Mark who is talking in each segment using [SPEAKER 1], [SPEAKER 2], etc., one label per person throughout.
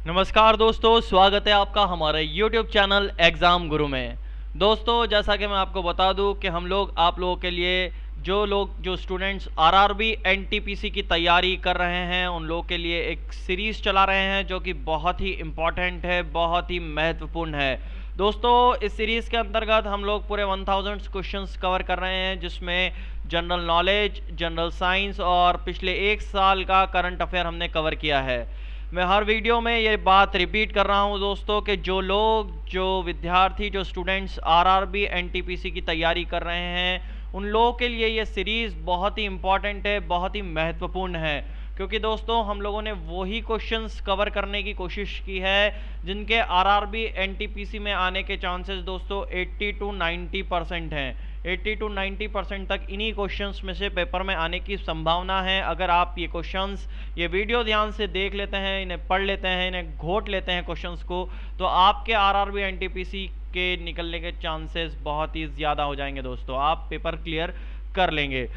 [SPEAKER 1] नमस्कार दोस्तों, स्वागत है आपका हमारे YouTube चैनल एग्ज़ाम गुरु में। दोस्तों, जैसा कि मैं आपको बता दूं कि हम लोग आप लोगों के लिए जो स्टूडेंट्स आरआरबी एनटीपीसी की तैयारी कर रहे हैं उन लोगों के लिए एक सीरीज़ चला रहे हैं जो कि बहुत ही इम्पॉर्टेंट है, बहुत ही महत्वपूर्ण है। दोस्तों, इस सीरीज़ के अंतर्गत हम लोग पूरे 1000 क्वेश्चंस कवर कर रहे हैं, जिसमें जनरल नॉलेज, जनरल साइंस और पिछले एक साल का करंट अफेयर हमने कवर किया है। मैं हर वीडियो में ये बात रिपीट कर रहा हूँ दोस्तों कि जो विद्यार्थी, जो स्टूडेंट्स आरआरबी एनटीपीसी की तैयारी कर रहे हैं उन लोगों के लिए ये सीरीज़ बहुत ही इम्पॉर्टेंट है, बहुत ही महत्वपूर्ण है, क्योंकि दोस्तों हम लोगों ने वही क्वेश्चंस कवर करने की कोशिश की है जिनके आरआरबी एनटीपीसी में आने के चांसेस दोस्तों 80 to 90% हैं। 80 to 90% तक इन्हीं क्वेश्चंस में से पेपर में आने की संभावना है। अगर आप ये वीडियो ध्यान से देख लेते हैं, इन्हें पढ़ लेते हैं, इन्हें घोट लेते हैं क्वेश्चंस को, तो आपके आरआरबी एनटीपीसी के निकलने के चांसेस बहुत ही ज़्यादा हो जाएंगे दोस्तों, आप पेपर क्लियर कर लेंगे।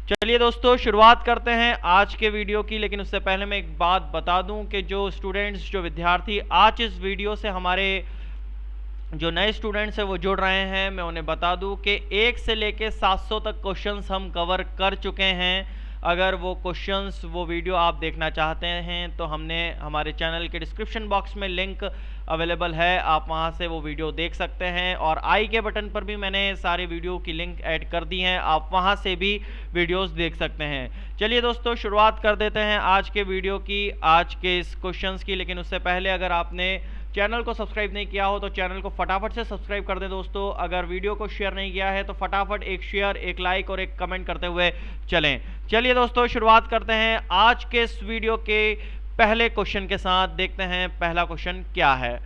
[SPEAKER 1] चलिए दोस्तों, शुरुआत करते हैं आज के वीडियो की। लेकिन उससे पहले मैं एक बात बता दूं कि जो विद्यार्थी आज इस वीडियो से हमारे जो नए स्टूडेंट्स हैं वो जुड़ रहे हैं, मैं उन्हें बता दूं कि 1 से लेके 700 तक क्वेश्चंस हम कवर कर चुके हैं। अगर वो वीडियो आप देखना चाहते हैं तो हमने हमारे चैनल के डिस्क्रिप्शन बॉक्स में लिंक अवेलेबल है, आप वहां से वो वीडियो देख सकते हैं। और आई के बटन पर भी मैंने सारे वीडियो की लिंक ऐड कर दी हैं, आप वहां से भी वीडियोस देख सकते हैं। चलिए दोस्तों, शुरुआत कर देते हैं आज के वीडियो की, आज के इस क्वेश्चंस की। लेकिन उससे पहले अगर आपने चैनल को सब्सक्राइब नहीं किया हो तो चैनल को फटाफट से सब्सक्राइब कर दें दोस्तों। अगर वीडियो को शेयर नहीं किया है तो फटाफट एक शेयर, एक लाइक और एक कमेंट करते हुए चलें। चलिए दोस्तों, शुरुआत करते हैं आज के इस वीडियो के पहले क्वेश्चन के साथ। देखते हैं पहला क्वेश्चन क्या है।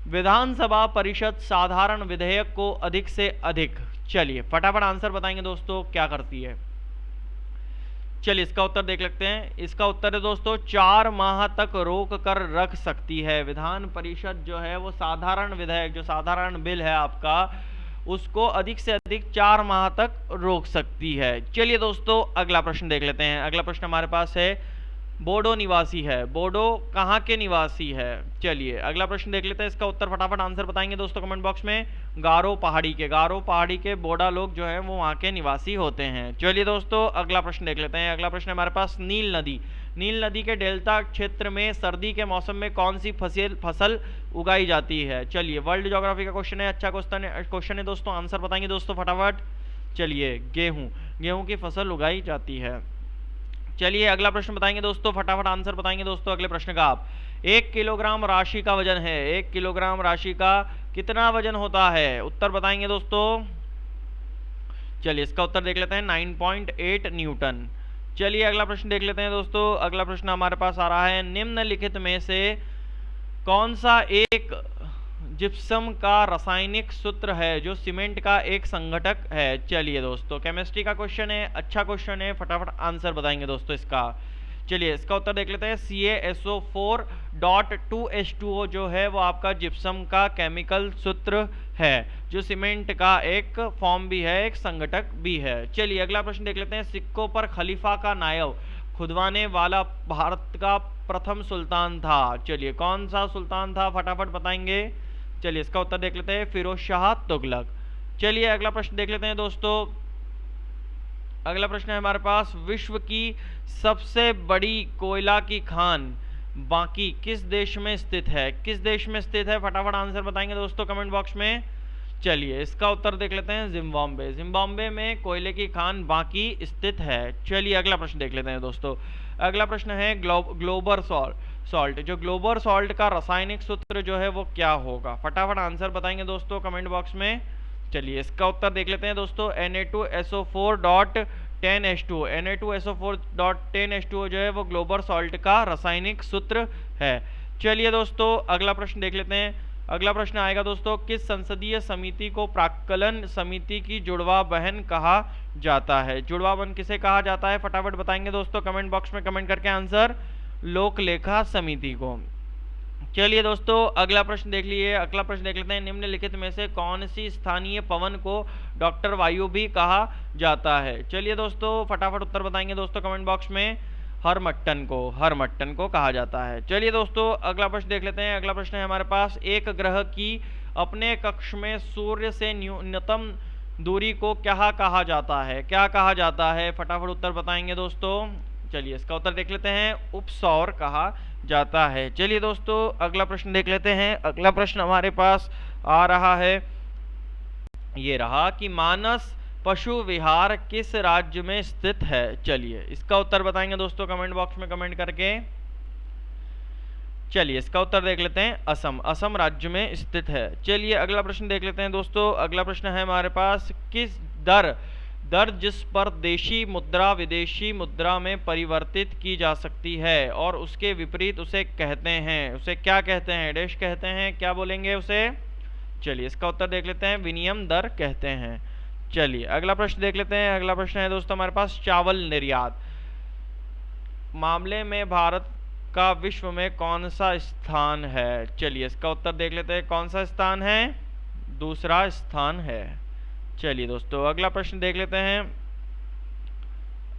[SPEAKER 1] विधानसभा परिषद साधारण विधेयक को अधिक से अधिक, चलिए फटाफट आंसर बताएंगे दोस्तों क्या करती है। चलिए इसका उत्तर देख लेते हैं। इसका उत्तर है दोस्तों 4 माह तक रोक कर रख सकती है। विधान परिषद जो है वो साधारण विधेयक, जो साधारण बिल है आपका, उसको अधिक से अधिक 4 माह तक रोक सकती है। चलिए दोस्तों, अगला प्रश्न देख लेते हैं। अगला प्रश्न हमारे पास है, बोडो निवासी है। बोडो कहाँ के निवासी है? चलिए अगला प्रश्न देख लेते हैं। इसका उत्तर फटाफट आंसर बताएंगे दोस्तों कमेंट बॉक्स में। गारो पहाड़ी के बोडा लोग जो हैं वो वहाँ के निवासी होते हैं। चलिए दोस्तों, अगला प्रश्न देख लेते हैं। अगला प्रश्न हमारे पास, नील नदी के डेल्टा क्षेत्र में सर्दी के मौसम में कौन सी फसल उगाई जाती है? चलिए, वर्ल्ड ज्योग्राफी का क्वेश्चन है, अच्छा क्वेश्चन है दोस्तों। आंसर बताएंगे दोस्तों फटाफट। चलिए, गेहूं की फसल उगाई जाती है। चलिए अगला प्रश्न बताएंगे दोस्तों, फटाफट आंसर बताएंगे दोस्तों अगले प्रश्न का आप। 1 किलोग्राम राशि का वजन है, 1 किलोग्राम राशि का कितना वजन होता है? उत्तर बताएंगे दोस्तों। चलिए इसका उत्तर देख लेते हैं, 9.8 न्यूटन। चलिए अगला प्रश्न देख लेते हैं दोस्तों। अगला प्रश्न हमारे पास आ रहा है, निम्नलिखित में से कौन सा एक जिप्सम का रासायनिक सूत्र है जो सीमेंट का एक संघटक है? चलिए दोस्तों, केमिस्ट्री का क्वेश्चन है, अच्छा क्वेश्चन है, फटाफट आंसर बताएंगे दोस्तों इसका। चलिए इसका उत्तर देख लेते हैं। CaSO4.2H2O जो है वो आपका जिप्सम का केमिकल सूत्र है, जो सीमेंट का एक फॉर्म भी है, एक संघटक भी है। चलिए अगला प्रश्न देख लेते हैं। सिक्कों पर खलीफा का नायब खुदवाने वाला भारत का प्रथम सुल्तान था। चलिए कौन सा सुल्तान था, फटाफट बताएंगे। चलिए इसका उत्तर देख लेते हैं, फिरोज शाह तुगलक। चलिए अगला प्रश्न देख लेते हैं दोस्तों। अगला प्रश्न है हमारे पास, विश्व की सबसे बड़ी कोयला की खान बाकी किस देश में स्थित है? किस देश में स्थित है, फटाफट आंसर बताएंगे दोस्तों कमेंट बॉक्स में। चलिए इसका उत्तर देख लेते हैं, जिम्बाब्वे में कोयले की खान बाकी स्थित है। चलिए अगला प्रश्न देख लेते हैं दोस्तों। अगला प्रश्न है, ग्लोबल सॉल्ट, जो ग्लोबल सॉल्ट का रासायनिक सूत्र जो है वो क्या होगा? फटाफट आंसर बताएंगे दोस्तों कमेंट बॉक्स में। चलिए इसका उत्तर देख लेते हैं दोस्तों, Na2SO4.10H2O जो है वो ग्लोबल सॉल्ट का रासायनिक सूत्र है। चलिए दोस्तों अगला प्रश्न देख लेते हैं। अगला प्रश्न आएगा दोस्तों, किस संसदीय समिति को प्राक्कलन समिति की जुड़वा बहन कहा जाता है? जुड़वा बहन किसे कहा जाता है, फटाफट बताएंगे दोस्तों कमेंट बॉक्स में कमेंट करके आंसर। लोक लेखा समिति को। चलिए दोस्तों अगला प्रश्न देख लेते हैं। निम्नलिखित में से कौन सी स्थानीय पवन को डॉक्टर वायु भी कहा जाता है? चलिए दोस्तों फटाफट उत्तर बताएंगे दोस्तों कमेंट बॉक्स में। हरमट्टन को कहा जाता है। चलिए दोस्तों अगला प्रश्न देख लेते हैं। अगला प्रश्न है हमारे पास, एक ग्रह की अपने कक्ष में सूर्य से न्यूनतम दूरी को क्या कहा जाता है? क्या कहा जाता है? फटाफट उत्तर बताएंगे दोस्तों। चलिए इसका उत्तर देख लेते हैं, उपसौर कहा जाता है। चलिए दोस्तों अगला प्रश्न देख लेते हैं। अगला प्रश्न हमारे पास आ रहा है, ये रहा कि मानस पशु विहार किस राज्य में स्थित है? चलिए इसका उत्तर बताएंगे दोस्तों कमेंट बॉक्स में कमेंट करके। चलिए इसका उत्तर देख लेते हैं, असम राज्य में स्थित है। चलिए अगला प्रश्न देख लेते हैं दोस्तों। अगला प्रश्न है हमारे पास, किस दर जिस पर देशी मुद्रा विदेशी मुद्रा में परिवर्तित की जा सकती है और उसके विपरीत उसे कहते हैं, उसे क्या कहते हैं? डैश कहते हैं, क्या बोलेंगे उसे? चलिए इसका उत्तर देख लेते हैं, विनिमय दर कहते हैं। चलिए अगला प्रश्न देख लेते हैं। अगला प्रश्न है दोस्तों हमारे पास, चावल निर्यात मामले में भारत का विश्व में कौन सा स्थान है? चलिए इसका उत्तर देख लेते हैं, कौन सा स्थान है? दूसरा स्थान है। चलिए दोस्तों अगला प्रश्न देख लेते हैं।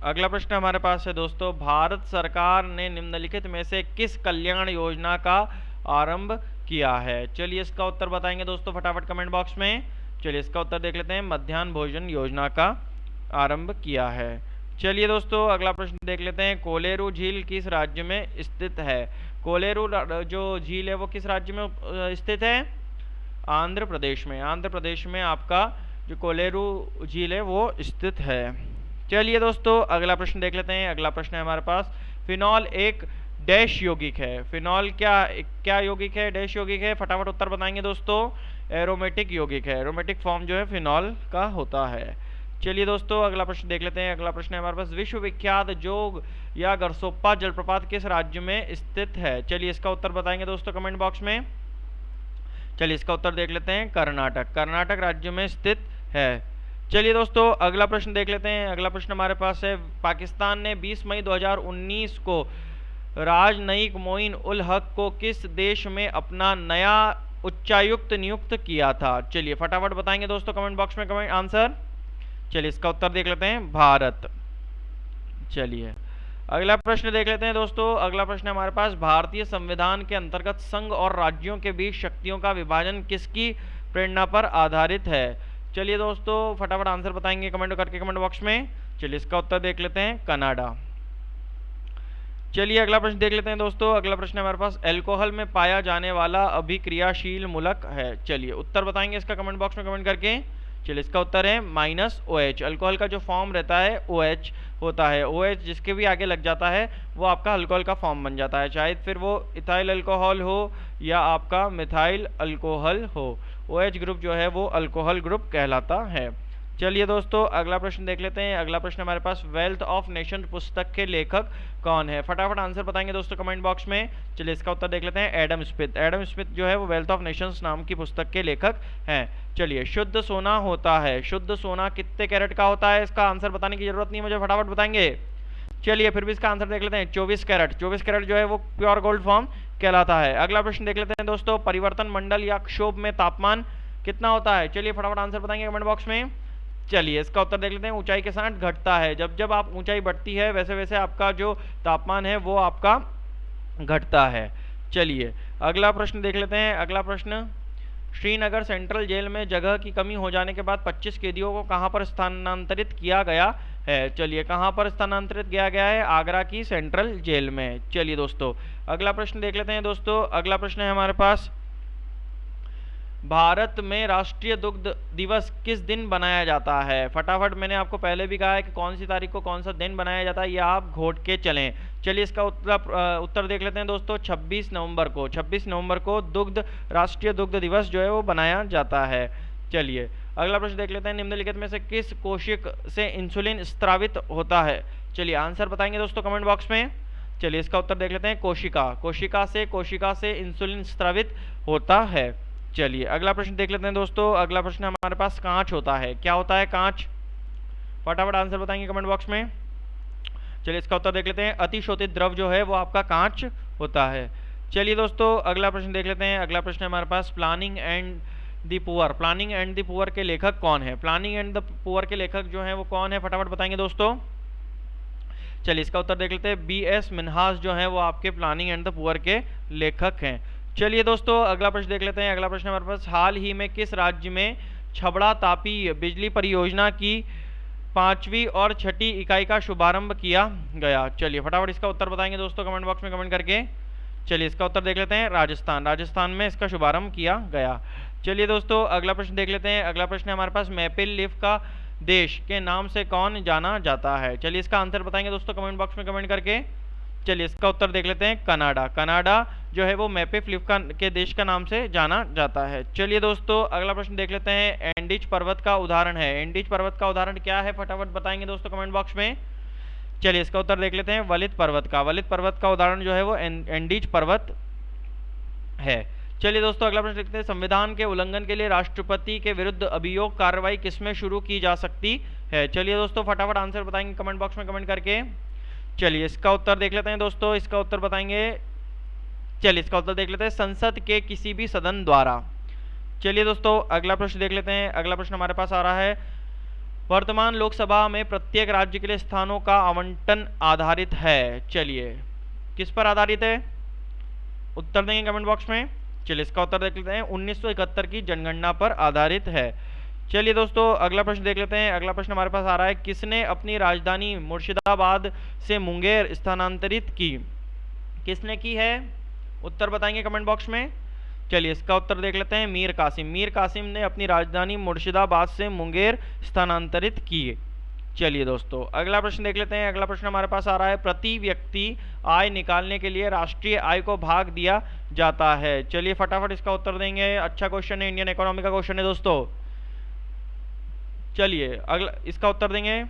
[SPEAKER 1] अगला प्रश्न हमारे पास है दोस्तों, भारत सरकार ने निम्नलिखित में से किस कल्याण योजना का आरंभ किया है? चलिए इसका उत्तर बताएंगे दोस्तों फटाफट कमेंट बॉक्स में। चलिए इसका उत्तर देख लेते हैं, मध्याह्न भोजन योजना का आरंभ किया है। चलिए दोस्तों अगला प्रश्न देख लेते हैं, कोलेरू झील किस राज्य में स्थित है? कोलेरू जो झील है वो किस राज्य में स्थित है? आंध्र प्रदेश में। आंध्र प्रदेश में आपका जो कोलेरू झील है वो स्थित है। चलिए दोस्तों अगला प्रश्न देख लेते हैं। अगला प्रश्न है हमारे पास, फिनॉल एक डैश यौगिक है। फिनॉल क्या यौगिक है? डैश यौगिक है। फटाफट उत्तर बताएंगे दोस्तों, एरोमेटिक यौगिक है। एरोमेटिक फॉर्म जो है फिनॉल का होता है। चलिए दोस्तों अगला प्रश्न देख लेते हैं। अगला प्रश्न है हमारे पास, विश्वविख्यात जोग या गरसोप्पा जलप्रपात किस राज्य में स्थित है? चलिए इसका उत्तर बताएंगे दोस्तों कमेंट बॉक्स में। चलिए इसका उत्तर देख लेते हैं, कर्नाटक। कर्नाटक राज्य में स्थित है। चलिए दोस्तों अगला प्रश्न देख लेते हैं। अगला प्रश्न हमारे पास है, पाकिस्तान ने 20 मई 2019 को राजनयिक मोइन उल हक को किस देश में अपना नया उच्चायुक्त नियुक्त किया था? चलिए फटाफट बताएंगे दोस्तों कमेंट बॉक्स में कमेंट आंसर। चलिए इसका उत्तर देख लेते हैं, भारत। चलिए अगला प्रश्न देख लेते हैं दोस्तों। अगला प्रश्न हमारे पास, भारतीय संविधान के अंतर्गत संघ और राज्यों के बीच शक्तियों का विभाजन किसकी प्रेरणा पर आधारित है? चलिए दोस्तों फटाफट आंसर बताएंगे कमेंट करके कमेंट बॉक्स में। चलिए इसका उत्तर देख लेते हैं, कनाडा। चलिए अगला प्रश्न देख लेते हैं दोस्तों। अगला प्रश्न हमारे पास, अल्कोहल में पाया जाने वाला अभिक्रियाशील मूलक है। चलिए उत्तर बताएंगे इसका कमेंट बॉक्स में कमेंट करके। चलिए इसका उत्तर है -OH। अल्कोहल का जो फॉर्म रहता है OH होता है। OH जिसके भी आगे लग जाता है वो आपका अल्कोहल का फॉर्म बन जाता है, चाहे फिर वो इथाइल अल्कोहल हो या आपका मिथाइल अल्कोहल हो। OH ग्रुप जो है वो अल्कोहल ग्रुप कहलाता है। चलिए दोस्तों अगला प्रश्न देख लेते हैं। अगला प्रश्न हमारे पास, वेल्थ ऑफ नेशन पुस्तक के लेखक कौन है? फटाफट आंसर बताएंगे दोस्तों कमेंट बॉक्स में। चलिए इसका उत्तर देख लेते हैं, एडम स्मिथ। एडम स्मिथ जो है वो वेल्थ ऑफ नेशंस नाम की पुस्तक के लेखक हैं। चलिए, शुद्ध सोना होता है, शुद्ध सोना कितने कैरेट का होता है? इसका आंसर बताने की जरूरत नहीं मुझे, फटाफट बताएंगे। चलिए फिर भी इसका आंसर देख लेते हैं, 24 कैरेट। 24 कैरेट जो है वो प्योर गोल्ड फॉर्म कहलाता है। अगला प्रश्न देख लेते हैं दोस्तों, परिवर्तन मंडल या क्षोभ में तापमान कितना होता है? चलिए फटाफट आंसर बताएंगे कमेंट बॉक्स में। चलिए इसका उत्तर देख लेते हैं, ऊंचाई के साथ घटता है। जब जब आप ऊंचाई बढ़ती है वैसे वैसे आपका जो तापमान है वो आपका घटता है। चलिए अगला प्रश्न देख लेते हैं। अगला प्रश्न, श्रीनगर सेंट्रल जेल में जगह की कमी हो जाने के बाद 25 कैदियों को कहां पर स्थानांतरित किया गया है? चलिए कहां पर स्थानांतरित किया गया है? आगरा की सेंट्रल जेल में। चलिए दोस्तों अगला प्रश्न देख लेते हैं दोस्तों। अगला प्रश्न है हमारे पास, भारत में राष्ट्रीय दुग्ध दिवस किस दिन बनाया जाता है? फटाफट, मैंने आपको पहले भी कहा है कि कौन सी तारीख को कौन सा दिन बनाया जाता है, या आप घोट के चलें। चलिए इसका उत्तर देख लेते हैं दोस्तों, 26 नवंबर को। 26 नवंबर को राष्ट्रीय दुग्ध दिवस जो है वो बनाया जाता है। चलिए अगला प्रश्न देख लेते हैं, निम्नलिखित में से किस कोशिक से इंसुलिन स्त्रावित होता है? चलिए आंसर बताएंगे दोस्तों कमेंट बॉक्स में। चलिए इसका उत्तर देख लेते हैं, कोशिका। कोशिका से इंसुलिन स्त्रावित होता है। चलिए अगला प्रश्न देख लेते हैं दोस्तों। अगला प्रश्न हमारे पास, कांच होता है। क्या होता है कांच? फटाफट आंसर बताएंगे कमेंट बॉक्स में। चलिए इसका उत्तर देख लेते हैं, अतिशोधित द्रव जो है वो आपका कांच होता है। चलिए दोस्तों अगला प्रश्न देख लेते हैं। अगला प्रश्न हमारे पास, planning and the poor. Planning and the poor के लेखक कौन है? प्लानिंग एंड द पुअर के लेखक जो है वो कौन है? फटाफट बताएंगे दोस्तों। चलिए इसका उत्तर देख लेते हैं। B.S. मिन्हास जो हैं वो आपके प्लानिंग एंड द पुअर के लेखक हैं। चलिए दोस्तों अगला प्रश्न देख लेते हैं। अगला प्रश्न हमारे पास, हाल ही में किस राज्य में छबड़ा तापी बिजली परियोजना की 5वीं और 6ठी इकाई का शुभारंभ किया गया? चलिए फटाफट इसका उत्तर बताएंगे दोस्तों कमेंट बॉक्स में कमेंट करके। चलिए इसका उत्तर देख लेते हैं, राजस्थान। राजस्थान में इसका शुभारंभ किया गया। चलिए दोस्तों अगला प्रश्न देख लेते हैं। अगला प्रश्न है हमारे पास, मैपल लीफ का देश के नाम से कौन जाना जाता है? चलिए इसका आंसर बताएंगे दोस्तों कमेंट बॉक्स में कमेंट करके। चलिए इसका उत्तर देख लेते हैं, कनाडा। कनाडा जो है वो मैपल लीफ के देश का नाम से जाना जाता है। चलिए दोस्तों अगला प्रश्न देख लेते हैं, एंडीज पर्वत का उदाहरण है। एंडीज पर्वत का उदाहरण क्या है? फटाफट बताएंगे दोस्तों कमेंट बॉक्स में। चलिए इसका उत्तर देख लेते हैं, वलित पर्वत का। वलित पर्वत का उदाहरण जो है वो एंडीज पर्वत है। चलिए दोस्तों अगला प्रश्न देखते हैं, संविधान के उल्लंघन के लिए राष्ट्रपति के विरुद्ध अभियोग कार्रवाई किसमें शुरू की जा सकती है? चलिए दोस्तों फटाफट आंसर बताएंगे कमेंट बॉक्स में कमेंट करके। चलिए इसका उत्तर देख लेते हैं दोस्तों, इसका उत्तर बताएंगे। चलिए इसका उत्तर देख लेते हैं, संसद के किसी भी सदन द्वारा। चलिए दोस्तों अगला प्रश्न देख लेते हैं। अगला प्रश्न हमारे पास आ रहा है, वर्तमान लोकसभा में प्रत्येक राज्य के लिए स्थानों का आवंटन आधारित है। चलिए किस पर आधारित है? उत्तर देंगे कमेंट बॉक्स में। चलिए इसका उत्तर देख लेते हैं, 1971 की जनगणना पर आधारित है। चलिए दोस्तों अगला प्रश्न देख लेते हैं। अगला प्रश्न हमारे पास आ रहा है, किसने अपनी राजधानी मुर्शिदाबाद से मुंगेर स्थानांतरित की? किसने की है? उत्तर बताएंगे कमेंट बॉक्स में। चलिए इसका उत्तर देख लेते हैं, मीर कासिम। मीर कासिम ने अपनी राजधानी मुर्शिदाबाद से मुंगेर स्थानांतरित की। चलिए दोस्तों अगला प्रश्न देख लेते हैं। अगला प्रश्न हमारे पास आ रहा है, प्रति व्यक्ति आय निकालने के लिए राष्ट्रीय आय को भाग दिया जाता है। चलिए फटाफट इसका उत्तर देंगे। अच्छा क्वेश्चन है, इंडियन इकोनॉमी का क्वेश्चन है दोस्तों। चलिए अगला इसका उत्तर देंगे,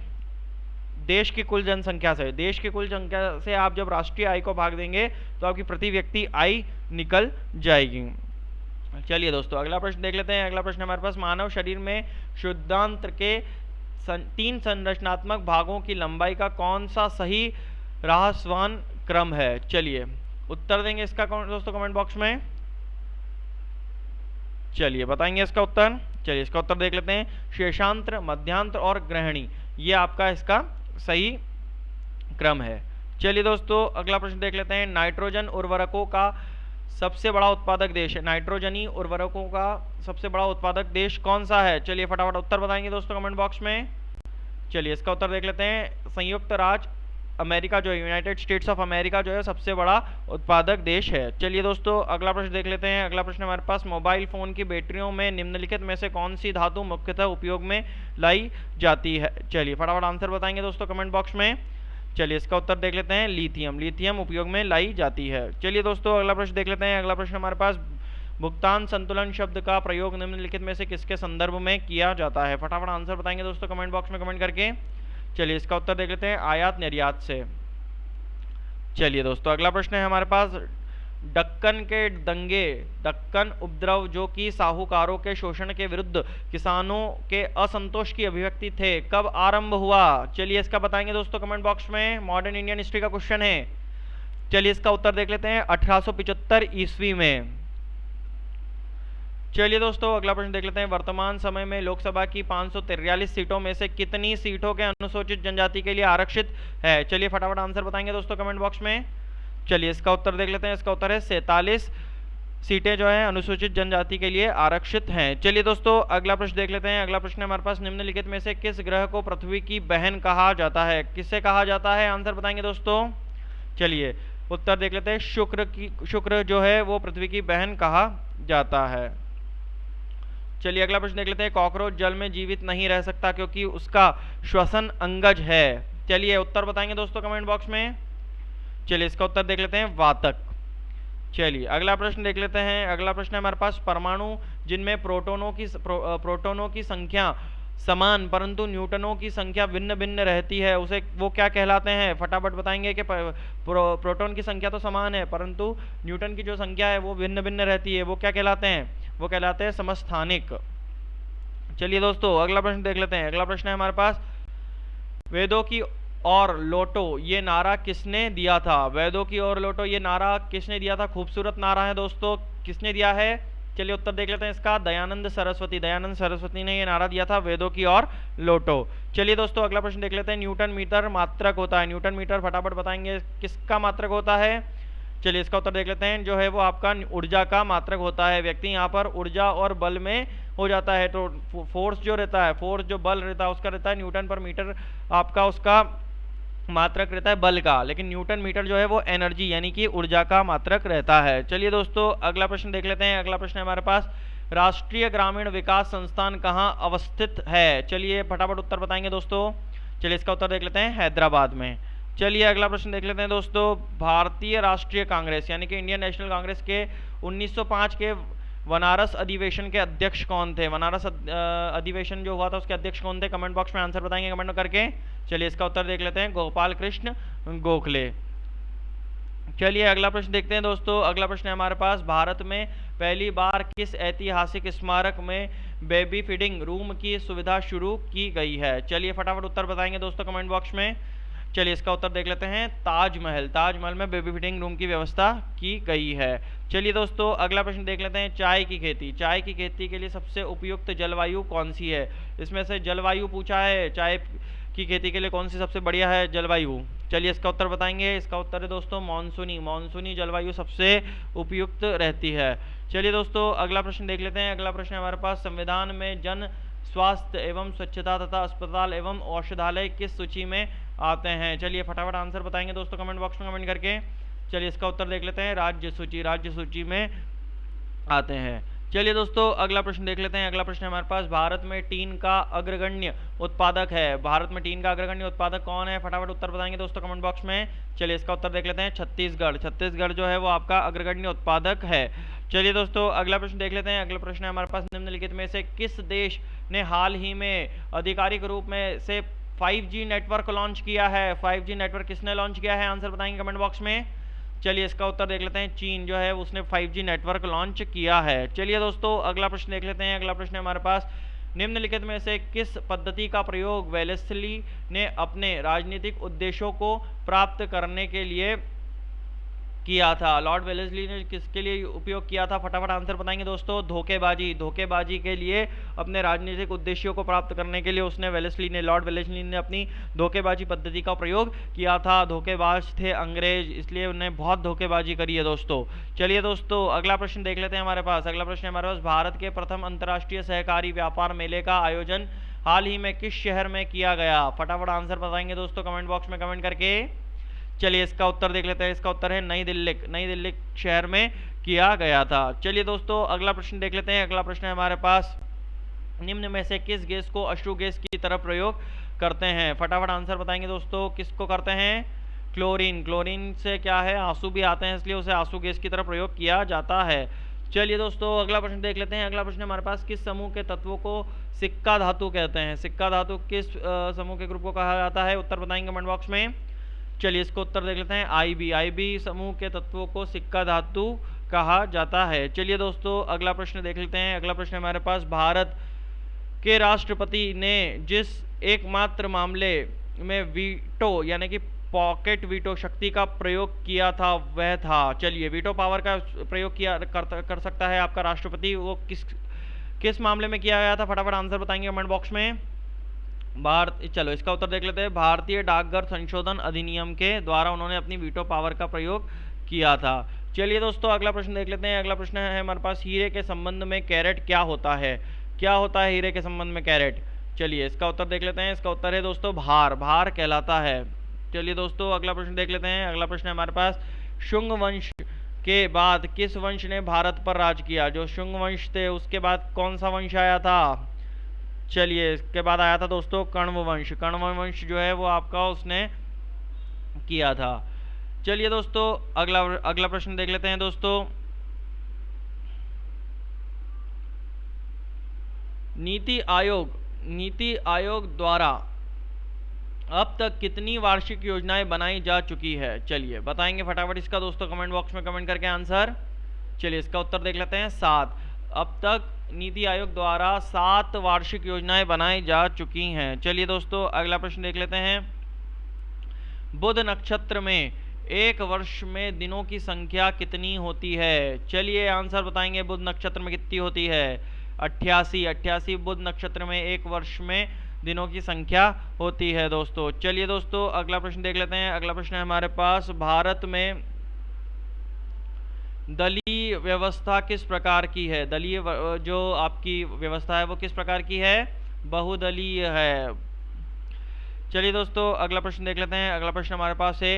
[SPEAKER 1] देश की कुल जनसंख्या से। देश की कुल जनसंख्या से आप जब राष्ट्रीय आय को भाग देंगे तो आपकी प्रति व्यक्ति आय निकल जाएगी। चलिए दोस्तों अगला प्रश्न देख लेते हैं। अगला प्रश्न हमारे पास, मानव शरीर में शुद्धांत्र के 3 संरचनात्मक भागों की लंबाई का कौन सा सही ह्रासवान क्रम है? चलिए उत्तर देंगे इसका दोस्तों कमेंट बॉक्स में। चलिए बताएंगे इसका उत्तर। चलिए इसका उत्तर देख लेते हैं, शेषांत्र, मध्यांतर और ग्रहणी, ये आपका इसका सही क्रम है। चलिए दोस्तों अगला प्रश्न देख लेते हैं, नाइट्रोजन उर्वरकों का सबसे बड़ा उत्पादक देश है। नाइट्रोजनी उर्वरकों का सबसे बड़ा उत्पादक देश कौन सा है? चलिए फटाफट उत्तर बताएंगे दोस्तों कमेंट बॉक्स में। चलिए इसका उत्तर देख लेते हैं, संयुक्त राज्य अमेरिका जो है, यूनाइटेड स्टेट्स ऑफ अमेरिका जो है सबसे बड़ा उत्पादक देश है। चलिए दोस्तों अगला प्रश्न देख लेते हैं। अगला प्रश्न हमारे पास, मोबाइल फ़ोन की बैटरियों में निम्नलिखित में से कौन सी धातु मुख्यतः उपयोग में लाई जाती है? चलिए फटाफट आंसर बताएंगे दोस्तों कमेंट बॉक्स में। चलिए इसका उत्तर देख लेते हैं, लिथियम। लिथियम उपयोग में लाई जाती है। चलिए दोस्तों अगला प्रश्न देख लेते हैं। अगला प्रश्न हमारे पास, भुगतान संतुलन शब्द का प्रयोग निम्नलिखित में से किसके संदर्भ में किया जाता है? फटाफट आंसर बताएंगे दोस्तों कमेंट बॉक्स में कमेंट करके। चलिए इसका उत्तर देख लेते हैं, आयात निर्यात से। चलिए दोस्तों अगला प्रश्न है हमारे पास, दक्कन के दंगे, दक्कन उपद्रव जो कि साहूकारों के शोषण के विरुद्ध किसानों के असंतोष की अभिव्यक्ति थे, कब आरंभ हुआ? चलिए इसका बताएंगे दोस्तों कमेंट बॉक्स में। मॉडर्न इंडियन हिस्ट्री का क्वेश्चन है। चलिए इसका उत्तर देख लेते हैं, 1875 ईस्वी में। चलिए दोस्तों अगला प्रश्न देख लेते हैं, वर्तमान समय में लोकसभा की 543 सीटों में से कितनी सीटों के अनुसूचित जनजाति के लिए आरक्षित है? चलिए फटाफट आंसर बताएंगे दोस्तों कमेंट बॉक्स में। चलिए इसका उत्तर देख लेते हैं। इसका उत्तर है 47 सीटें जो है अनुसूचित जनजाति के लिए आरक्षित हैं। चलिए दोस्तों अगला प्रश्न देख लेते हैं। अगला प्रश्न हमारे पास, निम्नलिखित में से किस ग्रह को पृथ्वी की बहन कहा जाता है? किससे कहा जाता है? आंसर बताएंगे दोस्तों। चलिए उत्तर देख लेते हैं, शुक्र जो है वो पृथ्वी की बहन कहा जाता है। चलिए अगला प्रश्न देख लेते हैं, कॉकरोच जल में जीवित नहीं रह सकता क्योंकि उसका श्वसन अंगज है। चलिए उत्तर बताएंगे दोस्तों कमेंट बॉक्स में। चलिए इसका उत्तर देख लेते हैं, वातक। चलिए अगला प्रश्न देख लेते हैं। अगला प्रश्न है हमारे पास, परमाणु जिनमें प्रोटोनों की संख्या समान परंतु न्यूट्रॉनों की संख्या भिन्न भिन्न रहती है, उसे वो क्या कहलाते हैं? फटाफट बताएंगे कि प्रोटॉन की संख्या तो समान है परंतु न्यूटन की जो संख्या है वो भिन्न भिन्न रहती है, वो क्या कहलाते हैं? वो कहलाते हैं समस्थानिक। चलिए दोस्तों अगला प्रश्न देख लेते हैं। अगला प्रश्न है हमारे पास, वेदों की और लौटो ये नारा किसने दिया था? वेदों की और लौटो ये नारा किसने दिया था? खूबसूरत नारा है दोस्तों। किसने दिया है? चलिए उत्तर देख लेते हैं इसका, दयानंद सरस्वती। दयानंद सरस्वती ने ये नारा दिया था, वेदों की और लौटो। चलिए दोस्तों अगला प्रश्न देख लेते हैं, न्यूटन मीटर मात्रक होता है। न्यूटन मीटर फटाफट बताएंगे किसका मात्रक होता है। चलिए इसका उत्तर देख लेते हैं, जो है वो आपका ऊर्जा का मात्रक होता है। व्यक्ति यहाँ पर ऊर्जा और बल में हो जाता है, तो फोर्स जो रहता है, फोर्स जो बल रहता है उसका रहता है न्यूटन पर मीटर, आपका उसका मात्रक रहता है बल का, लेकिन न्यूटन मीटर जो है वो एनर्जी यानी कि ऊर्जा का मात्रक रहता है। चलिए दोस्तों अगला प्रश्न देख लेते हैं। अगला प्रश्न है हमारे पास, राष्ट्रीय ग्रामीण विकास संस्थान कहाँ अवस्थित है। चलिए फटाफट उत्तर बताएंगे दोस्तों। चलिए इसका उत्तर देख लेते हैं, हैदराबाद में। चलिए अगला प्रश्न देख लेते हैं दोस्तों, भारतीय राष्ट्रीय कांग्रेस यानी कि इंडियन नेशनल कांग्रेस के 1905 के बनारस अधिवेशन के अध्यक्ष कौन थे। बनारस अधिवेशन जो हुआ था उसके अध्यक्ष कौन थे, कमेंट बॉक्स में आंसर बताएंगे कमेंट करके। चलिए इसका उत्तर देख लेते हैं, गोपाल कृष्ण गोखले। चलिए अगला प्रश्न देखते हैं दोस्तों। अगला प्रश्न है हमारे पास, भारत में पहली बार किस ऐतिहासिक स्मारक में बेबी फीडिंग रूम की सुविधा शुरू की गई है। चलिए फटाफट उत्तर बताएंगे दोस्तों कमेंट बॉक्स में। चलिए इसका उत्तर देख लेते हैं, ताजमहल। ताजमहल में बेबी फीडिंग रूम की व्यवस्था की गई है। चलिए दोस्तों अगला प्रश्न देख लेते हैं, चाय की खेती। चाय की खेती के लिए सबसे उपयुक्त जलवायु कौन सी है। इसमें से जलवायु पूछा है, चाय की खेती के लिए कौन सी सबसे बढ़िया है जलवायु। चलिए इसका उत्तर बताएंगे। इसका उत्तर है दोस्तों मानसूनी। मानसूनी जलवायु सबसे उपयुक्त रहती है। चलिए दोस्तों अगला प्रश्न देख लेते हैं। अगला प्रश्न हमारे पास, संविधान में जन स्वास्थ्य एवं स्वच्छता तथा अस्पताल एवं औषधालय किस सूची में आते हैं। चलिए फटाफट आंसर बताएंगे दोस्तों कमेंट बॉक्स में कमेंट करके। चलिए इसका उत्तर देख लेते हैं, राज्य सूची। राज्य सूची में आते हैं। चलिए दोस्तों अगला प्रश्न देख लेते हैं। अगला प्रश्न हमारे पास, भारत में टीन का अग्रगण्य उत्पादक है। भारत में टीन का अग्रगण्य उत्पादक कौन है, फटाफट उत्तर बताएंगे दोस्तों कमेंट बॉक्स में। चलिए इसका उत्तर देख लेते हैं, छत्तीसगढ़। छत्तीसगढ़ जो है वो आपका अग्रगण्य उत्पादक है। चलिए दोस्तों अगला प्रश्न देख लेते हैं। अगला प्रश्न है हमारे पास, निम्नलिखित में से किस देश ने हाल ही में आधिकारिक रूप में से 5G नेटवर्क लॉन्च किया है। 5G नेटवर्क किसने लॉन्च किया है, आंसर बताएंगे कमेंट बॉक्स में। चलिए इसका उत्तर देख लेते हैं, चीन जो है उसने 5G नेटवर्क लॉन्च किया है। चलिए दोस्तों अगला प्रश्न देख लेते हैं। अगला प्रश्न है हमारे पास, निम्नलिखित में से किस पद्धति का प्रयोग वेलेस्ली ने अपने राजनीतिक उद्देश्यों को प्राप्त करने के लिए किया था। लॉर्ड वेलेस्ली ने किसके लिए उपयोग किया था, फटाफट आंसर बताएंगे दोस्तों। धोखेबाजी। धोखेबाजी के लिए, अपने राजनीतिक उद्देश्यों को प्राप्त करने के लिए उसने वेलेस्ली ने, लॉर्ड वेलेस्ली ने अपनी धोखेबाजी पद्धति का प्रयोग किया था। धोखेबाज थे अंग्रेज, इसलिए उन्हें बहुत धोखेबाजी करी है दोस्तों। चलिए दोस्तों अगला प्रश्न देख लेते हैं हमारे पास। अगला प्रश्न है हमारे पास, भारत के प्रथम अंतर्राष्ट्रीय सहकारी व्यापार मेले का आयोजन हाल ही में किस शहर में किया गया। फटाफट आंसर बताएंगे दोस्तों कमेंट बॉक्स में कमेंट करके। चलिए इसका उत्तर देख लेते हैं। इसका उत्तर है नई दिल्ली। नई दिल्ली शहर में किया गया था। चलिए दोस्तों अगला प्रश्न देख लेते हैं। अगला प्रश्न है हमारे पास, निम्न में से किस गैस को अश्रु गैस की तरह प्रयोग करते हैं। फटाफट आंसर बताएंगे दोस्तों, किसको करते हैं, क्लोरीन। क्लोरीन से क्या है, आंसू भी आते हैं, इसलिए उसे आंसू गैस की तरह प्रयोग किया जाता है। चलिए दोस्तों अगला प्रश्न देख लेते हैं। अगला प्रश्न हमारे पास, किस समूह के तत्वों को सिक्का धातु कहते हैं। सिक्का धातु किस समूह के ग्रुप को कहा जाता है, उत्तर बताएंगे कमेंट बॉक्स में। चलिए इसको उत्तर देख लेते हैं, आईबी। आईबी समूह के तत्वों को सिक्का धातु कहा जाता है। चलिए दोस्तों अगला प्रश्न देख लेते हैं। अगला प्रश्न हमारे पास, भारत के राष्ट्रपति ने जिस एकमात्र मामले में वीटो यानी कि पॉकेट वीटो शक्ति का प्रयोग किया था वह था। चलिए वीटो पावर का प्रयोग कर सकता है आपका राष्ट्रपति, वो किस मामले में किया गया था, फटाफट आंसर बताएंगे कमेंट बॉक्स में। चलो इसका उत्तर देख लेते हैं, भारतीय डाकघर संशोधन अधिनियम के द्वारा उन्होंने अपनी वीटो पावर का प्रयोग किया था। चलिए दोस्तों अगला प्रश्न देख लेते हैं। अगला प्रश्न है हमारे पास, हीरे के संबंध में कैरेट क्या होता है। क्या होता है हीरे के संबंध में कैरेट। चलिए इसका उत्तर देख लेते हैं। इसका उत्तर है दोस्तों भार। भार कहलाता है। चलिए दोस्तों अगला प्रश्न देख लेते हैं। अगला प्रश्न है हमारे पास, शुंग वंश के बाद किस वंश ने भारत पर राज किया। जो शुंग वंश थे उसके बाद कौन सा वंश आया था। चलिए इसके बाद आया था दोस्तों कण्व वंश। कण्व वंश जो है वो आपका उसने किया था। चलिए दोस्तों अगला प्रश्न देख लेते हैं दोस्तों, नीति आयोग द्वारा अब तक कितनी वार्षिक योजनाएं बनाई जा चुकी है। चलिए बताएंगे फटाफट इसका दोस्तों कमेंट बॉक्स में कमेंट करके आंसर। चलिए इसका उत्तर देख लेते हैं, 7। अब तक नीति आयोग द्वारा 7 वार्षिक योजनाएं बनाई जा चुकी हैं। चलिए दोस्तों अगला प्रश्न देख लेते हैं, बुध नक्षत्र में एक वर्ष में दिनों की संख्या कितनी होती है? चलिए आंसर बताएंगे। बुध नक्षत्र में कितनी होती है? 88। 88 बुध नक्षत्र में एक वर्ष में दिनों की संख्या होती है दोस्तों। चलिए दोस्तों अगला प्रश्न देख लेते हैं। अगला प्रश्न है हमारे पास, भारत में दलीय व्यवस्था किस प्रकार की है? दलीय जो आपकी व्यवस्था है वो किस प्रकार की है? बहुदलीय है। चलिए दोस्तों अगला प्रश्न देख लेते हैं। अगला प्रश्न हमारे पास है,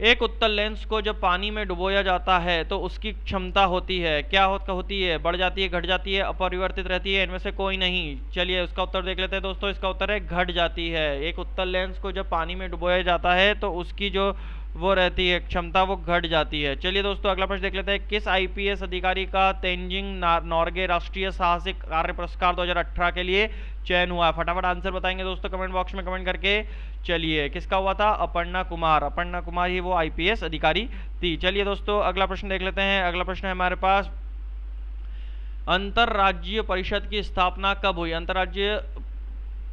[SPEAKER 1] एक उत्तल लेंस को जब पानी में डुबोया जाता है तो उसकी क्षमता होती है, क्या होती है? बढ़ जाती है, घट जाती है, अपरिवर्तित रहती है, इनमें से कोई नहीं। चलिए उसका उत्तर देख लेते हैं दोस्तों। इसका उत्तर है घट जाती है। एक उत्तल लेंस को जब पानी में डुबोया जाता है तो उसकी जो वो रहती है क्षमता वो घट जाती है। चलिए दोस्तों अगला प्रश्न देख लेते हैं। किस आईपीएस अधिकारी का तेंजिंग नॉर्गे राष्ट्रीय साहसिक कार्य पुरस्कार 2018 के लिए चयन हुआ? फटाफट आंसर बताएंगे दोस्तों कमेंट बॉक्स में कमेंट करके। चलिए किसका हुआ था? अपर्णा कुमार। अपर्णा कुमार ही वो आईपीएस अधिकारी थी। चलिए दोस्तों अगला प्रश्न देख लेते हैं। अगला प्रश्न है हमारे पास, अंतरराज्यीय परिषद की स्थापना कब हुई? अंतरराज्यीय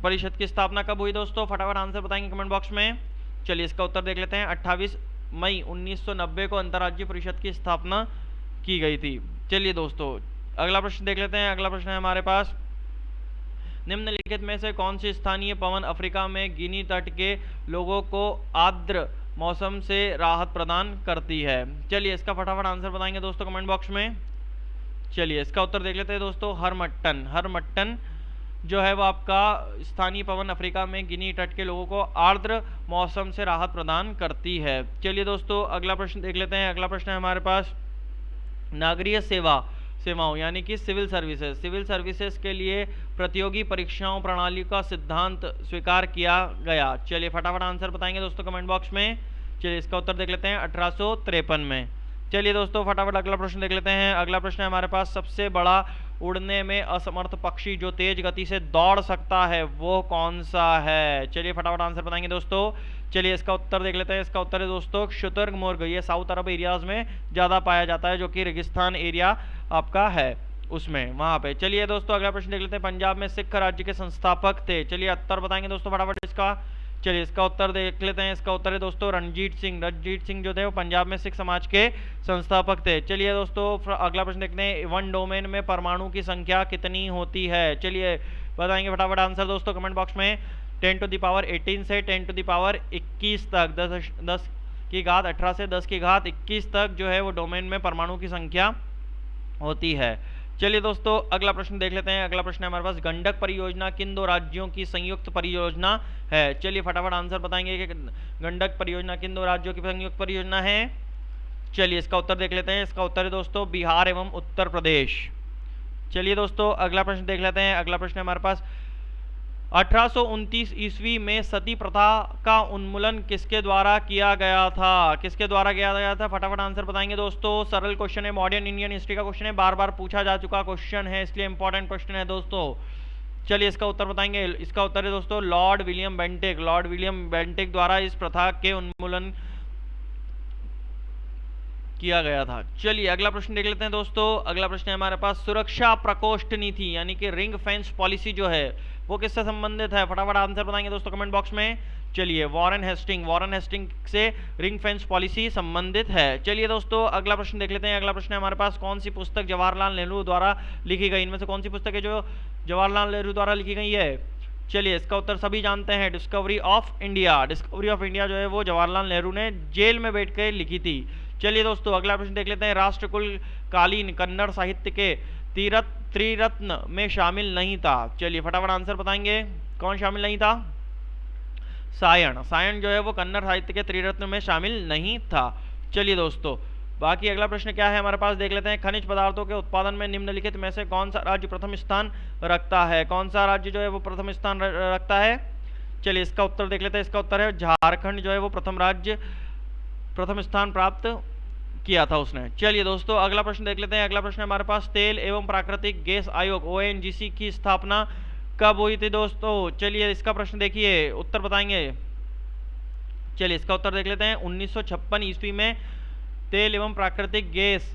[SPEAKER 1] परिषद की स्थापना कब हुई दोस्तों? फटाफट आंसर बताएंगे कमेंट बॉक्स में। चलिए इसका उत्तर देख लेते हैं। 28 मई 1990 को अंतरराज्यीय परिषद की स्थापना की गई थी। चलिए दोस्तों अगला प्रश्न देख लेते हैं। अगला प्रश्न है हमारे पास, निम्नलिखित में से कौन सी स्थानीय पवन अफ्रीका में गिनी तट के लोगों को आर्द्र मौसम से राहत प्रदान करती है? चलिए इसका फटाफट आंसर बताएंगे दोस्तों कमेंट बॉक्स में। चलिए इसका उत्तर देख लेते हैं दोस्तों। हरमट्टन। हरमट्टन जो है वो आपका स्थानीय पवन अफ्रीका में गिनी तट के लोगों को आर्द्र मौसम से राहत प्रदान करती है। चलिए दोस्तों अगला प्रश्न देख लेते हैं। अगला प्रश्न है हमारे पास, नागरिक सेवाओं यानी कि सिविल सर्विसेज। सिविल सर्विसेज के लिए प्रतियोगी परीक्षाओं प्रणाली का सिद्धांत स्वीकार किया गया। चलिए फटाफट आंसर बताएंगे दोस्तों कमेंट बॉक्स में। चलिए इसका उत्तर देख लेते हैं 1853 में। चलिए दोस्तों फटाफट अगला प्रश्न देख लेते हैं। अगला प्रश्न है हमारे पास, सबसे बड़ा उड़ने में असमर्थ पक्षी जो तेज गति से दौड़ सकता है वो कौन सा है? चलिए फटाफट आंसर बताएंगे दोस्तों। चलिए इसका उत्तर देख लेते हैं। इसका उत्तर है दोस्तों शुतुरमुर्ग। ये साउथ अरब एरियाज में ज़्यादा पाया जाता है, जो कि रेगिस्तान एरिया आपका है उसमें वहाँ पे। चलिए दोस्तों अगला प्रश्न देख लेते हैं। पंजाब में सिख राज्य के संस्थापक थे। चलिए उत्तर बताएंगे दोस्तों फटाफट इसका। चलिए इसका उत्तर देख लेते हैं। इसका उत्तर है दोस्तों रणजीत सिंह। रणजीत सिंह जो थे वो पंजाब में सिख समाज के संस्थापक थे। चलिए दोस्तों अगला प्रश्न देखते हैं, वन डोमेन में परमाणु की संख्या कितनी होती है? चलिए बताएंगे फटाफट आंसर दोस्तों कमेंट बॉक्स में। 10 टू द पावर 18 से 10 टू द पावर 21 तक, 10 की घात 18 से 10 की घात 21 तक जो है वो डोमेन में परमाणु की संख्या होती है। चलिए दोस्तों अगला प्रश्न देख लेते हैं। अगला प्रश्न है हमारे पास, गंडक परियोजना किन दो राज्यों की संयुक्त परियोजना है? चलिए फटाफट आंसर बताएंगे कि गंडक परियोजना किन दो राज्यों की संयुक्त परियोजना है। चलिए इसका उत्तर देख लेते हैं। इसका उत्तर है दोस्तों बिहार एवं उत्तर प्रदेश। चलिए दोस्तों अगला प्रश्न देख लेते हैं। अगला प्रश्न है हमारे पास, 1829 ईस्वी में सती प्रथा का उन्मूलन किसके द्वारा किया गया था? किसके द्वारा किया गया था? फटाफट आंसर बताएंगे दोस्तों। सरल क्वेश्चन है, मॉडर्न इंडियन हिस्ट्री का क्वेश्चन है, बार बार पूछा जा चुका क्वेश्चन है, इसलिए इंपॉर्टेंट क्वेश्चन है दोस्तों। चलिए इसका उत्तर बताएंगे। इसका उत्तर है दोस्तों Lord William Bentinck. Lord William Bentinck द्वारा इस प्रथा के उन्मूलन किया गया था। चलिए अगला प्रश्न देख लेते हैं दोस्तों। अगला प्रश्न है हमारे पास, सुरक्षा प्रकोष्ठ नीति यानी कि रिंग फेंस पॉलिसी जो है वो किससे संबंधित है? फटाफट आंसर बताएंगे दोस्तों कमेंट बॉक्स में। चलिए वॉरेन हेस्टिंग से रिंग फेंस पॉलिसी संबंधित है। चलिए दोस्तों अगला प्रश्न देख लेते हैं। अगला प्रश्न है हमारे पास, कौन सी पुस्तक जवाहरलाल नेहरू द्वारा लिखी गई? इनमें से कौन सी पुस्तक है जो जवाहरलाल नेहरू द्वारा लिखी गई है? चलिए इसका उत्तर सभी जानते हैं, discovery of India. Discovery of India जो है वो जवाहरलाल नेहरू ने जेल में बैठ कर लिखी थी। चलिए दोस्तों अगला प्रश्न देख लेते हैं। राष्ट्रकुल कालीन कन्नड़ साहित्य के त्रिरत्न में शामिल नहीं था। चलिए फटाफट आंसर बताएंगे, कौन शामिल नहीं था? सायण। सायण जो है वो कन्नड़ साहित्य के त्रिरत्न में शामिल नहीं था। चलिए दोस्तों बाकी अगला प्रश्न क्या है हमारे पास देख लेते हैं। खनिज पदार्थों के उत्पादन में निम्नलिखित में से कौन सा राज्य प्रथम स्थान रखता है? कौन सा राज्य जो है वो प्रथम स्थान रखता है? चलिए इसका उत्तर देख लेते हैं। इसका उत्तर है झारखंड जो है वो प्रथम स्थान प्राप्त किया था उसने। चलिए दोस्तों अगला प्रश्न देख लेते हैं। अगला प्रश्न हमारे पास, तेल एवं प्राकृतिक गैस आयोग ONGC की स्थापना कब हुई थी दोस्तों? चलिए इसका प्रश्न देखिए, उत्तर बताएंगे। चलिए इसका उत्तर देख लेते हैं। 1956 ईस्वी में तेल एवं प्राकृतिक गैस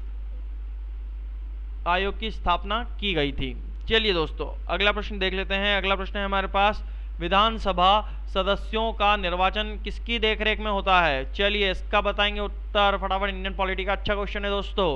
[SPEAKER 1] आयोग की स्थापना की गई थी। चलिए दोस्तों अगला प्रश्न देख लेते हैं। अगला प्रश्न है हमारे पास, विधानसभा सदस्यों का निर्वाचन किसकी देखरेख में होता है? चलिए इसका बताएंगे उत्तर फटाफट। इंडियन पॉलिटी का अच्छा क्वेश्चन है दोस्तों।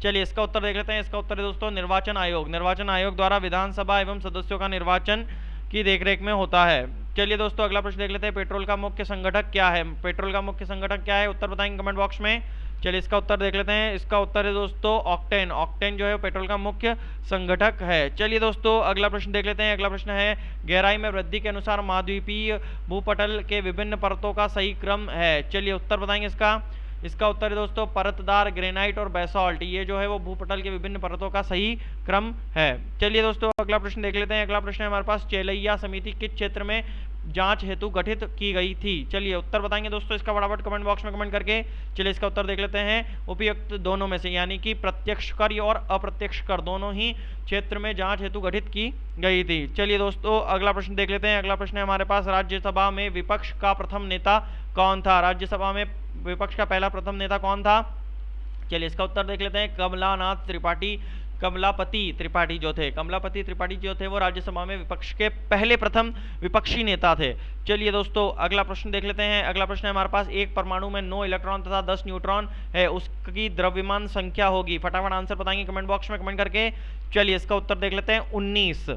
[SPEAKER 1] चलिए इसका उत्तर देख लेते हैं। इसका उत्तर है दोस्तों निर्वाचन आयोग। निर्वाचन आयोग द्वारा विधानसभा एवं सदस्यों का निर्वाचन की देखरेख में होता है। चलिए दोस्तों अगला प्रश्न देख लेते हैं। पेट्रोल का मुख्य संगठक क्या है? पेट्रोल का मुख्य संगठक क्या है? उत्तर बताएंगे कमेंट बॉक्स में। चलिए इसका उत्तर देख लेते हैं। इसका उत्तर है दोस्तों ऑक्टेन। ऑक्टेन जो है पेट्रोल का मुख्य संगठक है। चलिए दोस्तों अगला प्रश्न देख लेते हैं। अगला प्रश्न है गहराई में वृद्धि के अनुसार महाद्वीपीय भूपटल के विभिन्न परतों का सही क्रम है। चलिए उत्तर बताएंगे इसका। इसका उत्तर है दोस्तों परतदार, ग्रेनाइट और बेसाल्ट। ये जो है वो भूपटल के विभिन्न परतों का सही क्रम है। चलिए दोस्तों अगला प्रश्न देख लेते हैं। अगला प्रश्न है हमारे पास चेलैया समिति किस क्षेत्र में जांच हेतु गठित की गई थी? चलिए उत्तर बताएंगे दोस्तों इसका फटाफट कमेंट बॉक्स में कमेंट करके। चलिए इसका उत्तर देख लेते हैं। उपयुक्त दोनों में से, यानी कि प्रत्यक्ष कर और अप्रत्यक्ष कर दोनों ही क्षेत्र में जांच हेतु गठित की गई थी। चलिए दोस्तों अगला प्रश्न देख लेते हैं। अगला प्रश्न है हमारे पास राज्यसभा में विपक्ष का प्रथम नेता कौन था? राज्यसभा में विपक्ष का पहला प्रथम नेता कौन था? चलिए इसका उत्तर देख लेते हैं। कमलापति त्रिपाठी जो थे वो राज्यसभा में विपक्ष के पहले प्रथम विपक्षी नेता थे। चलिए दोस्तों अगला प्रश्न देख लेते हैं। अगला प्रश्न है हमारे पास एक परमाणु में 9 इलेक्ट्रॉन तथा 10 न्यूट्रॉन है, उसकी द्रव्यमान संख्या होगी। फटाफट आंसर बताएंगे कमेंट बॉक्स में कमेंट करके। चलिए इसका उत्तर देख लेते हैं 19।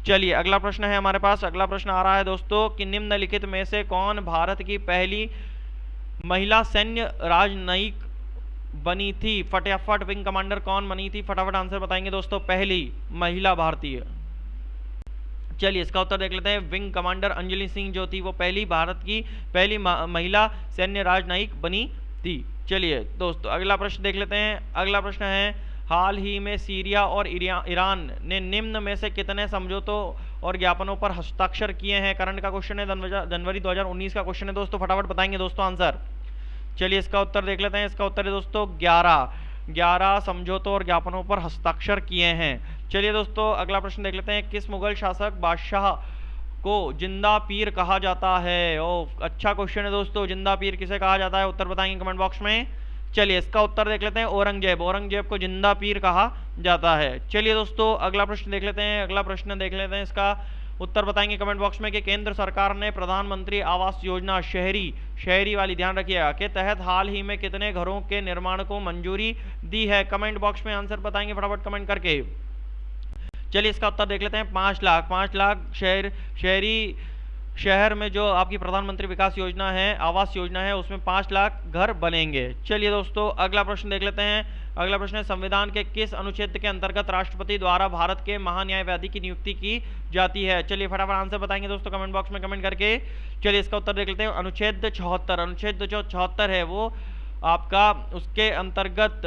[SPEAKER 1] चलिए अगला प्रश्न है हमारे पास। अगला प्रश्न आ रहा है दोस्तों कि निम्नलिखित में से कौन भारत की पहली महिला सैन्य राजनयिक बनी थी? फटाफट विंग कमांडर कौन बनी थी? फटाफट आंसर बताएंगे दोस्तों। पहली महिला भारतीय। चलिए इसका उत्तर देख लेते हैं। विंग कमांडर अंजलि सिंह जो थी वो पहली भारत की पहली महिला सैन्य राजनयिक बनी थी। चलिए दोस्तों अगला प्रश्न देख लेते हैं। अगला प्रश्न है हाल ही में सीरिया और ईरान ने निम्न में से कितने समझौतों और ज्ञापनों पर हस्ताक्षर किए हैं? करंट का क्वेश्चन है, जनवरी 2019 का क्वेश्चन है दोस्तों। फटाफट बताएंगे दोस्तों आंसर। चलिए इसका उत्तर देख लेते हैं। इसका उत्तर है दोस्तों 11 समझौतों और ज्ञापनों पर हस्ताक्षर किए हैं। चलिए दोस्तों अगला प्रश्न देख लेते हैं। किस मुगल शासक बादशाह को जिंदा पीर कहा जाता है? अच्छा क्वेश्चन है दोस्तों। जिंदा पीर किसे कहा जाता है? उत्तर बताएंगे कमेंट बॉक्स में। चलिए इसका उत्तर देख लेते हैं। औरंगजेब को जिंदा पीर कहा जाता है। चलिए दोस्तों अगला प्रश्न देख लेते हैं। अगला प्रश्न देख लेते हैं। इसका उत्तर बताएंगे कमेंट बॉक्स में कि केंद्र सरकार ने प्रधानमंत्री आवास योजना शहरी वाली ध्यान रखिएगा के तहत हाल ही में कितने घरों के निर्माण को मंजूरी दी है? कमेंट बॉक्स में आंसर बताएंगे फटाफट कमेंट करके। चलिए इसका उत्तर देख लेते हैं। 5 लाख शहर में जो आपकी प्रधानमंत्री विकास योजना है, आवास योजना है, उसमें 5 लाख घर बनेंगे। चलिए दोस्तों अगला प्रश्न देख लेते हैं। अगला प्रश्न है संविधान के किस अनुच्छेद के अंतर्गत राष्ट्रपति द्वारा भारत के महान्यायवादी की नियुक्ति की जाती है? चलिए फटाफट आंसर बताएंगे दोस्तों कमेंट बॉक्स में कमेंट करके। चलिए इसका उत्तर देख लेते हैं। अनुच्छेद 74 है वो आपका, उसके अंतर्गत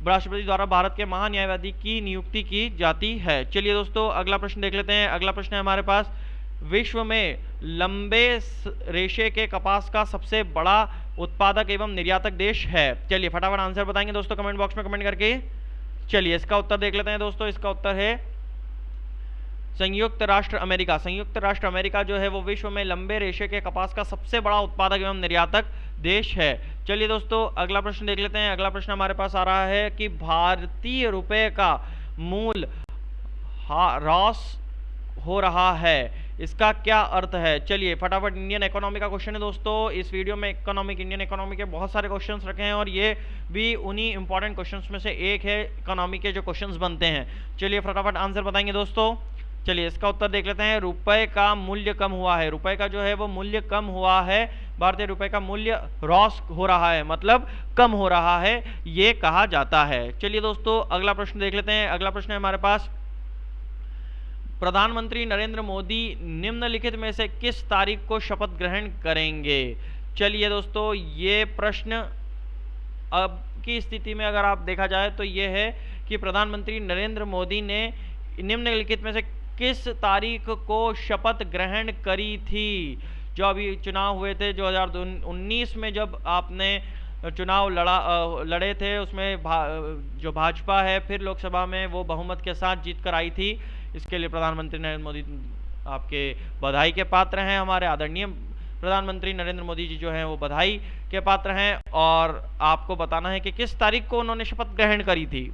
[SPEAKER 1] राष्ट्रपति द्वारा भारत के महान्यायवादी की नियुक्ति की जाती है। चलिए दोस्तों अगला प्रश्न देख लेते हैं। अगला प्रश्न है हमारे पास विश्व में लंबे रेशे के कपास का सबसे बड़ा उत्पादक एवं निर्यातक देश है? चलिए फटाफट आंसर बताएंगे दोस्तों कमेंट बॉक्स में कमेंट करके। चलिए इसका उत्तर देख लेते हैं दोस्तों। इसका उत्तर है संयुक्त राष्ट्र अमेरिका। संयुक्त राष्ट्र अमेरिका जो है वो विश्व में लंबे रेशे के कपास का सबसे बड़ा उत्पादक एवं निर्यातक देश है। चलिए दोस्तों अगला प्रश्न देख लेते हैं। अगला प्रश्न हमारे पास आ रहा है कि भारतीय रुपए का मूल्य ह्रास हो रहा है, इसका क्या अर्थ है? चलिए फटाफट इंडियन इकोनॉमी का क्वेश्चन है दोस्तों। इस वीडियो में इंडियन इकोनॉमी के बहुत सारे क्वेश्चंस रखे हैं और ये भी उन्हीं इंपॉर्टेंट क्वेश्चंस में से एक है इकोनॉमी के जो क्वेश्चंस बनते हैं। चलिए फटाफट आंसर बताएंगे दोस्तों। चलिए इसका उत्तर देख लेते हैं। रुपए का मूल्य कम हुआ है। रुपए का जो है वो मूल्य कम हुआ है। भारतीय रुपए का मूल्य ह्रास हो रहा है, मतलब कम हो रहा है, ये कहा जाता है। चलिए दोस्तों अगला प्रश्न देख लेते हैं। अगला प्रश्न है हमारे पास प्रधानमंत्री नरेंद्र मोदी निम्नलिखित में से किस तारीख को शपथ ग्रहण करेंगे? चलिए दोस्तों ये प्रश्न अब की स्थिति में अगर आप देखा जाए तो ये है कि प्रधानमंत्री नरेंद्र मोदी ने निम्नलिखित में से किस तारीख को शपथ ग्रहण करी थी? जो अभी चुनाव हुए थे 2019 में, जब आपने चुनाव लड़े थे, उसमें जो भाजपा है फिर लोकसभा में वो बहुमत के साथ जीत कर आई थी। इसके लिए प्रधानमंत्री नरेंद्र मोदी आपके बधाई के पात्र हैं। हमारे आदरणीय प्रधानमंत्री नरेंद्र मोदी जी जो हैं वो बधाई के पात्र हैं और आपको बताना है कि किस तारीख को उन्होंने शपथ ग्रहण करी थी।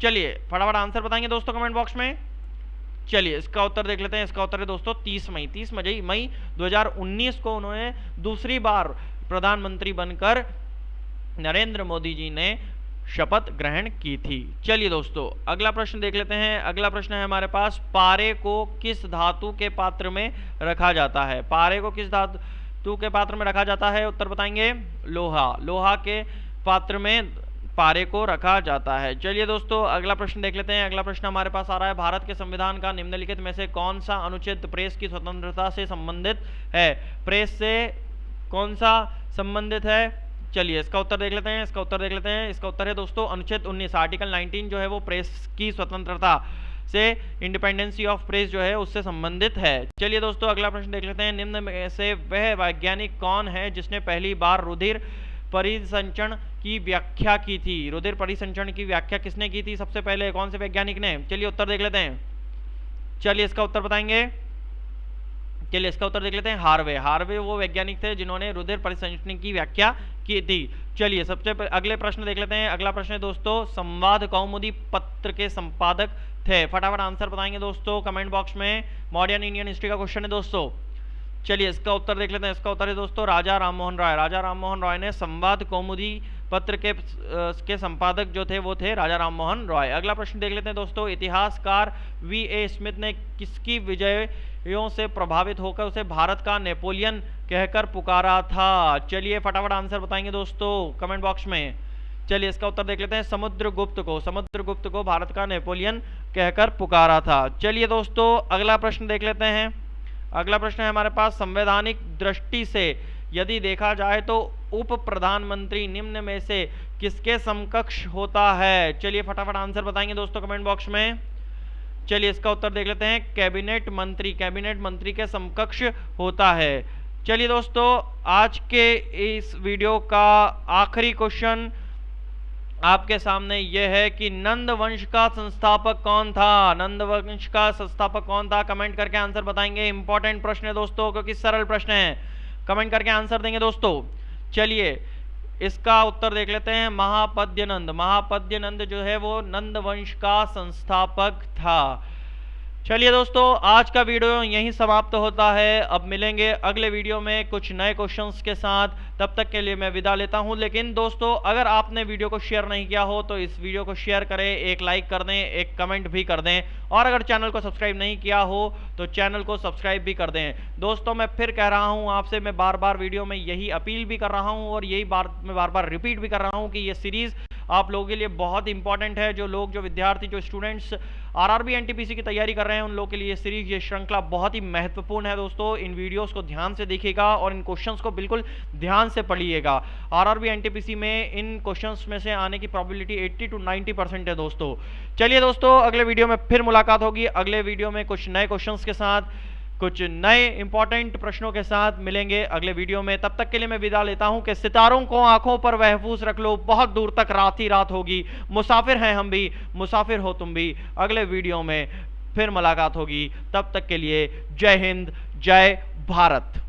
[SPEAKER 1] चलिए फटाफट आंसर बताएंगे दोस्तों कमेंट बॉक्स में। चलिए इसका उत्तर देख लेते हैं। इसका उत्तर है दोस्तों 30 मई 2019 को उन्होंने दूसरी बार प्रधानमंत्री बनकर नरेंद्र मोदी जी ने शपथ ग्रहण की थी। चलिए दोस्तों अगला प्रश्न देख लेते हैं। अगला प्रश्न है हमारे पास, पारे को किस धातु के पात्र में रखा जाता है? पारे को किस धातु के पात्र में रखा जाता है? उत्तर बताएंगे लोहा। लोहा के पात्र में पारे को रखा जाता है। चलिए दोस्तों अगला प्रश्न देख लेते हैं। अगला प्रश्न हमारे पास आ रहा है, भारत के संविधान का निम्नलिखित में से कौन सा अनुच्छेद प्रेस की स्वतंत्रता से संबंधित है? प्रेस से कौन सा संबंधित है? चलिए इसका उत्तर देख लेते हैं। इसका उत्तर देख लेते हैं। इसका उत्तर है दोस्तों अनुच्छेद 19, आर्टिकल 19 जो है वो प्रेस की स्वतंत्रता से, इंडिपेंडेंसी ऑफ प्रेस जो है उससे संबंधित है। चलिए दोस्तों अगला प्रश्न देख लेते हैं। निम्न में से वह वैज्ञानिक कौन है जिसने पहली बार रुधिर परिसंचरण की व्याख्या की थी? रुधिर परिसंचरण की व्याख्या किसने की थी सबसे पहले? कौन से वैज्ञानिक ने? चलिए उत्तर देख लेते हैं। चलिए इसका उत्तर बताएंगे। चलिए इसका उत्तर देख लेते हैं, हार्वे। हार्वे वो वैज्ञानिक थे जिन्होंने रुधिर परिसंचरण की व्याख्या की थी। चलिए सबसे अगले प्रश्न देख लेते हैं। अगला प्रश्न है दोस्तों, संवाद कौमुदी पत्र के संपादक थे? फटाफट आंसर बताएंगे दोस्तों कमेंट बॉक्स में। मॉडर्न इंडियन हिस्ट्री का क्वेश्चन है दोस्तों। चलिए इसका उत्तर देख लेते हैं। इसका उत्तर है दोस्तों राजा राममोहन राय। राजा राममोहन राय ने संवाद कौमुदी पत्र के संपादक जो थे वो थे राजा राममोहन राय। अगला प्रश्न देख लेते हैं दोस्तों, इतिहासकार V.A. स्मिथ ने किसकी विजयों से प्रभावित होकर उसे भारत का नेपोलियन कहकर पुकारा था? चलिए फटाफट आंसर बताएंगे दोस्तों कमेंट बॉक्स में। चलिए इसका उत्तर देख लेते हैं, समुद्रगुप्त को भारत का नेपोलियन कहकर पुकारा था। चलिए दोस्तों अगला प्रश्न देख लेते हैं। अगला प्रश्न है हमारे पास, संवैधानिक दृष्टि से यदि देखा जाए तो उप प्रधानमंत्री निम्न में से किसके समकक्ष होता है? चलिए फटाफट आंसर बताएंगे दोस्तों कमेंट बॉक्स में। चलिए इसका उत्तर देख लेते हैं, कैबिनेट मंत्री के समकक्ष होता है। चलिए दोस्तों आज के इस वीडियो का आखिरी क्वेश्चन आपके सामने यह है कि नंद वंश का संस्थापक कौन था? नंद वंश का संस्थापक कौन था? कमेंट करके आंसर बताएंगे। इंपॉर्टेंट प्रश्न है दोस्तों क्योंकि सरल प्रश्न है, कमेंट करके आंसर देंगे दोस्तों। चलिए इसका उत्तर देख लेते हैं, महापद्य नंद जो है वो नंद वंश का संस्थापक था। चलिए दोस्तों आज का वीडियो यहीं समाप्त होता है। अब मिलेंगे अगले वीडियो में कुछ नए क्वेश्चंस के साथ। तब तक के लिए मैं विदा लेता हूं। लेकिन दोस्तों अगर आपने वीडियो को शेयर नहीं किया हो तो इस वीडियो को शेयर करें, एक लाइक कर दें, एक कमेंट भी कर दें, और अगर चैनल को सब्सक्राइब नहीं किया हो तो चैनल को सब्सक्राइब भी कर दें। दोस्तों मैं फिर कह रहा हूँ आपसे, मैं बार बार वीडियो में यही अपील भी कर रहा हूँ और यही मैं बार बार रिपीट भी कर रहा हूँ कि ये सीरीज़ आप लोगों के लिए बहुत इंपॉर्टेंट है। जो विद्यार्थी, जो स्टूडेंट्स आरआरबी एनटीपीसी की तैयारी कर रहे हैं उन लोगों के लिए सीरीज, ये श्रृंखला बहुत ही महत्वपूर्ण है दोस्तों। इन वीडियोस को ध्यान से देखिएगा और इन क्वेश्चंस को बिल्कुल ध्यान से पढ़िएगा। आरआरबी एनटीपीसी में इन क्वेश्चंस में से आने की प्रोबेबिलिटी 80 to 90% है दोस्तों। चलिए दोस्तों अगले वीडियो में फिर मुलाकात होगी। अगले वीडियो में कुछ नए क्वेश्चंस के साथ, कुछ नए इंपॉर्टेंट प्रश्नों के साथ मिलेंगे अगले वीडियो में। तब तक के लिए मैं विदा लेता हूं कि सितारों को आंखों पर महफूज रख लो, बहुत दूर तक रात ही रात होगी। मुसाफिर हैं हम भी, मुसाफिर हो तुम भी। अगले वीडियो में फिर मुलाकात होगी, तब तक के लिए जय हिंद, जय भारत।